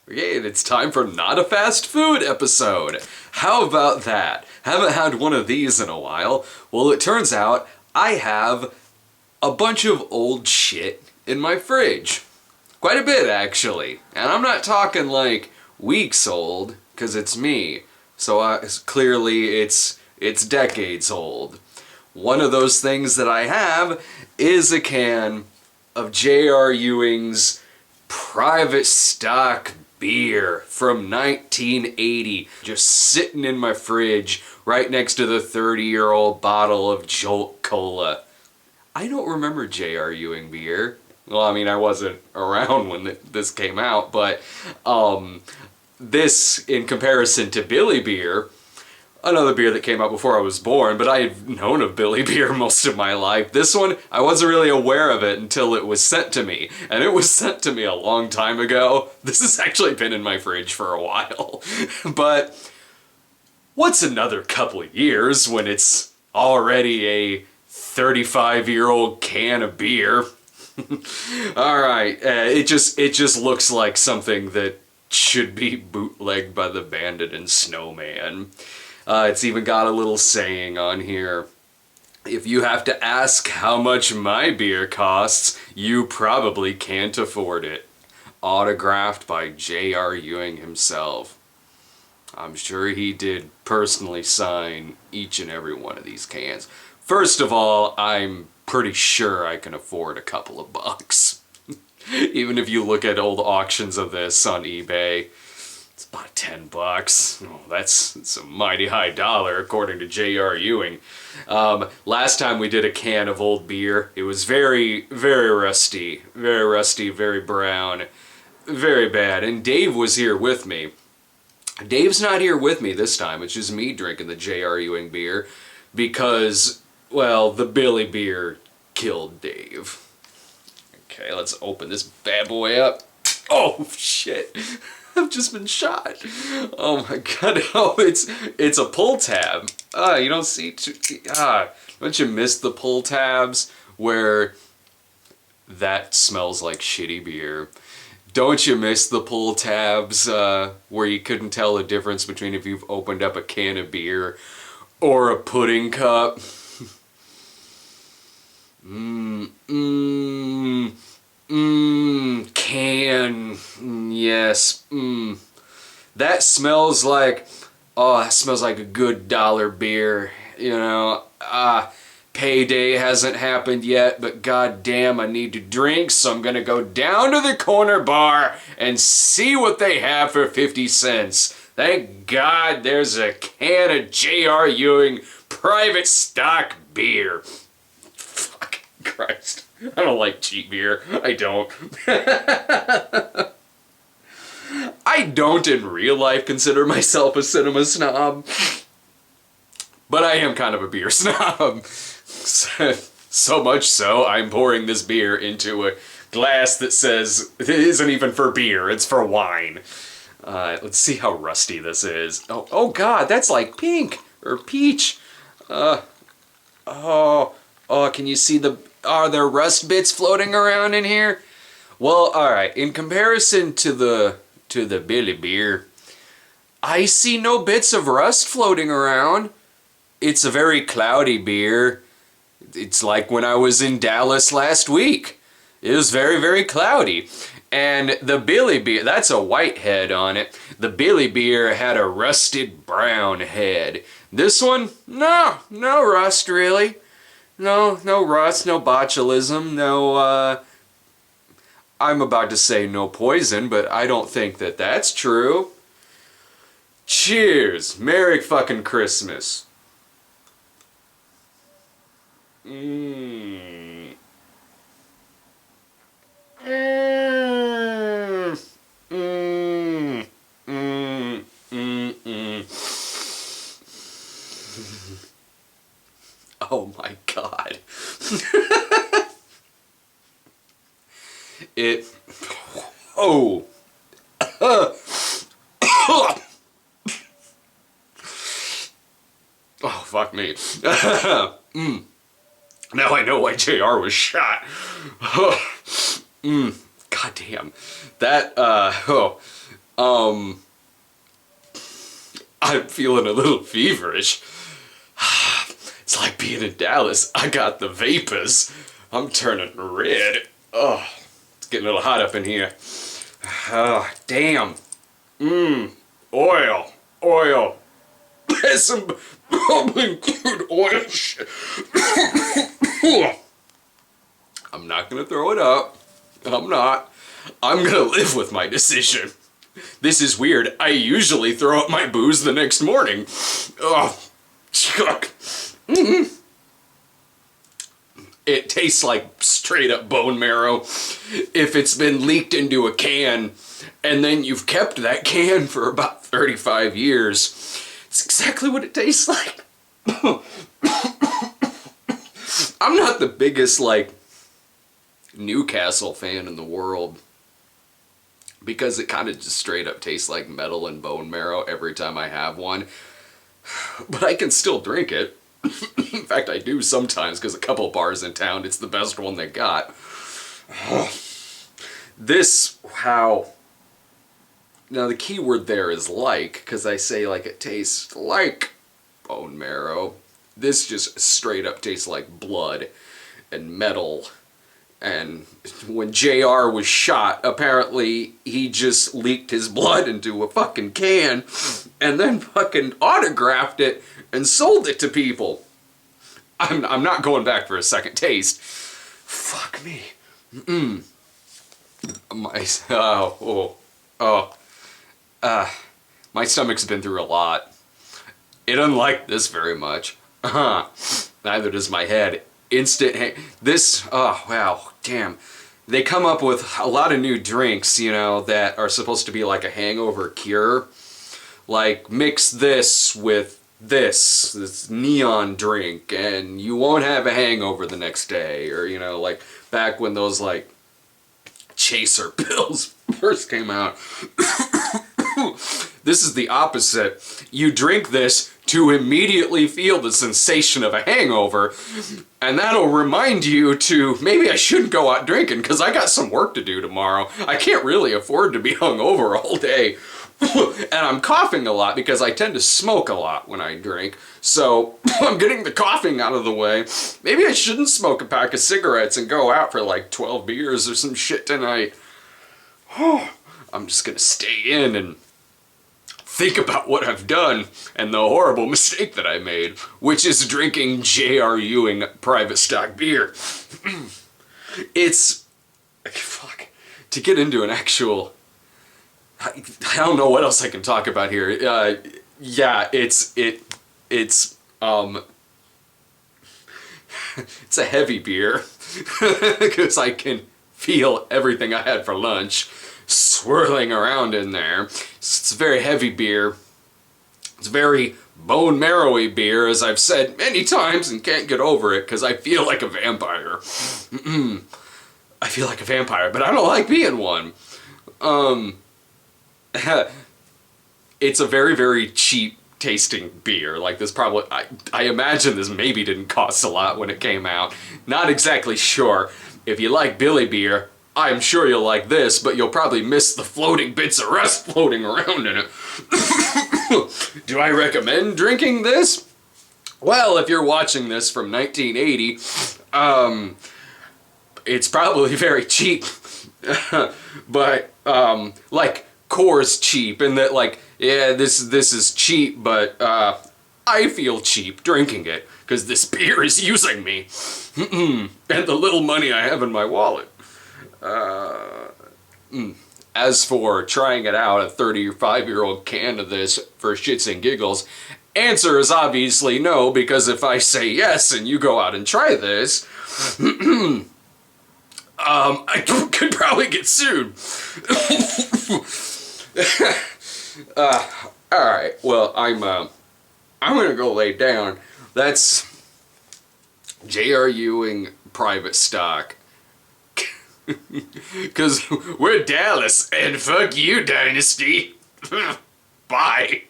Okay, and it's time for Not a Fast Food episode. How about that? Haven't had one of these in a while. Well, it turns out I have a bunch of old shit in my fridge. Quite a bit, actually. And I'm not talking like weeks old, because it's me. So clearly it's decades old. One of those things that I have is a can of J.R. Ewing's private stock beer from 1980, just sitting in my fridge right next to the 30-year-old bottle of Jolt Cola. I don't remember J.R. Ewing beer. Well, I mean, I wasn't around when this came out, but this, in comparison to Billy beer, another beer that came out before I was born, but I've known of Billy beer most of my life. This one, I wasn't really aware of it until it was sent to me, and it was sent to me a long time ago. This has actually been in my fridge for a while. But what's another couple of years when it's already a 35-year-old can of beer? Alright, it just looks like something that should be bootlegged by the Bandit and Snowman. It's even got a little saying on here. If you have to ask how much my beer costs, you probably can't afford it. Autographed by J.R. Ewing himself. I'm sure he did personally sign each and every one of these cans. First of all, I'm pretty sure I can afford a couple of bucks. Even if you look at old auctions of this on eBay, it's about 10 bucks. Oh, that's a mighty high dollar according to J.R. Ewing. Last time we did a can of old beer, it was very, very rusty, very brown, very bad. And Dave was here with me. Dave's not here with me this time. It's just me drinking the J.R. Ewing beer because, well, the Billy beer killed Dave. Okay, let's open this bad boy up. Oh, shit. I've just been shot. Oh my god, oh, it's a pull tab. You don't see don't you miss the pull tabs where that smells like shitty beer? Don't you miss the pull tabs where you couldn't tell the difference between if you've opened up a can of beer or a pudding cup? Can. Yes. That smells like, oh, that smells like a good dollar beer. You know, payday hasn't happened yet, but goddamn, I need to drink, so I'm gonna go down to the corner bar and see what they have for 50 cents. Thank God there's a can of J.R. Ewing private stock beer. Fuck Christ. I don't like cheap beer. I don't. I don't in real life consider myself a cinema snob. But I am kind of a beer snob. So much so, I'm pouring this beer into a glass that says it isn't even for beer, it's for wine. Let's see how rusty this is. Oh god, that's like pink or peach. Can you see are there rust bits floating around in here? Well, alright, in comparison to the Billy beer, I see no bits of rust floating around. It's a very cloudy beer. It's like when I was in Dallas last week. It was very, very cloudy. And the Billy beer, that's a white head on it. The Billy beer had a rusted brown head. This one, no rust really. No rust, no botulism, no, I'm about to say no poison, but I don't think that that's true. Cheers! Merry fucking Christmas. Oh my god. Oh. Oh, fuck me. Now I know why JR was shot. God damn. That, I'm feeling a little feverish. It's like being in Dallas. I got the vapors. I'm turning red. Oh, it's getting a little hot up in here. Oh, damn. Oil. Oil. There's some bubbling crude oil shit. I'm not gonna throw it up. I'm not. I'm gonna live with my decision. This is weird. I usually throw up my booze the next morning. Oh, chuck. It tastes like straight up bone marrow. If it's been leaked into a can and then you've kept that can for about 35 years, it's exactly what it tastes like. I'm not the biggest, like, Newcastle fan in the world because it kind of just straight up tastes like metal and bone marrow every time I have one. But I can still drink it. In fact, I do sometimes because a couple bars in town, it's the best one they got. This, wow. Now the key word there is like, because I say like it tastes like bone marrow. This just straight up tastes like blood and metal. And when JR was shot, apparently he just leaked his blood into a fucking can and then fucking autographed it and sold it to people. I'm not going back for a second taste. Fuck me. My stomach's been through a lot. It doesn't like this very much. Neither does my head. Oh wow, damn. They come up with a lot of new drinks, you know, that are supposed to be like a hangover cure. Like, mix this with this neon drink and you won't have a hangover the next day. Or, you know, like back when those like chaser pills first came out. This is the opposite. You drink this to immediately feel the sensation of a hangover, and that'll remind you to, maybe I shouldn't go out drinking because I got some work to do tomorrow. I can't really afford to be hungover all day. And I'm coughing a lot because I tend to smoke a lot when I drink. So I'm getting the coughing out of the way. Maybe I shouldn't smoke a pack of cigarettes and go out for like 12 beers or some shit tonight. I'm just gonna stay in and think about what I've done and the horrible mistake that I made, which is drinking J.R. Ewing private stock beer. It's, fuck, to get into an actual, I don't know what else I can talk about here. Yeah, it's it's a heavy beer because I can feel everything I had for lunch swirling around in there. It's a very heavy beer. It's very bone marrowy beer, as I've said many times and can't get over it because I feel like a vampire. I feel like a vampire, but I don't like being one. It's a very, very cheap tasting beer. Like this probably, I imagine this maybe didn't cost a lot when it came out. Not exactly sure. If you like Billy beer, I'm sure you'll like this, but you'll probably miss the floating bits of rust floating around in it. Do I recommend drinking this? Well, if you're watching this from 1980, it's probably very cheap. But, like, Coors cheap, and that, like, yeah, this is cheap, but, I feel cheap drinking it, because this beer is using me. And the little money I have in my wallet. As for trying it out, a 35-year-old can of this for shits and giggles, answer is obviously no, because if I say yes and you go out and try this, I could probably get sued. Alright, well, I'm gonna go lay down. That's J.R. Ewing private stock. Because we're Dallas, and fuck you, Dynasty. Bye.